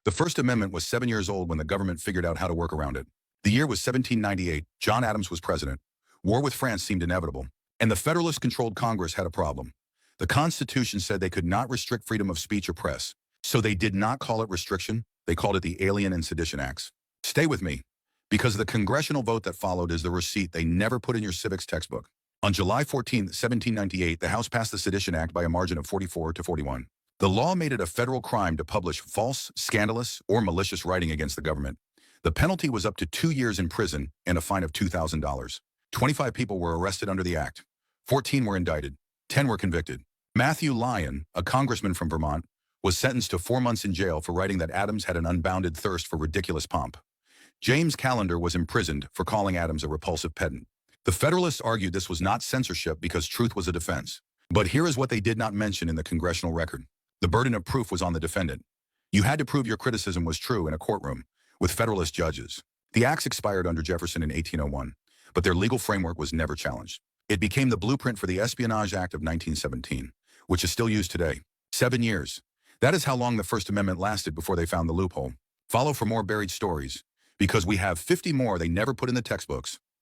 The First Amendment was 7 years old when the government figured out how to work around it. The year was 1798. John Adams was president. War with France seemed inevitable. And the Federalist-controlled Congress had a problem. The Constitution said they could not restrict freedom of speech or press. So they did not call it restriction. They called it the Alien and Sedition Acts. Stay with me, because the congressional vote that followed is the receipt they never put in your civics textbook. On July 14, 1798, the House passed the Sedition Act by a margin of 44 to 41. The law made it a federal crime to publish false, scandalous, or malicious writing against the government. The penalty was up to 2 years in prison and a fine of $2,000. 25 people were arrested under the act. 14 were indicted. 10 were convicted. Matthew Lyon, a congressman from Vermont, was sentenced to 4 months in jail for writing that Adams had an unbounded thirst for ridiculous pomp. James Callender was imprisoned for calling Adams a repulsive pedant. The Federalists argued this was not censorship because truth was a defense. But here is what they did not mention in the congressional record. The burden of proof was on the defendant. You had to prove your criticism was true in a courtroom with Federalist judges. The acts expired under Jefferson in 1801, but their legal framework was never challenged. It became the blueprint for the Espionage Act of 1917, which is still used today. 7 years. That is how long the First Amendment lasted before they found the loophole. Follow for more buried stories, because we have 50 more they never put in the textbooks.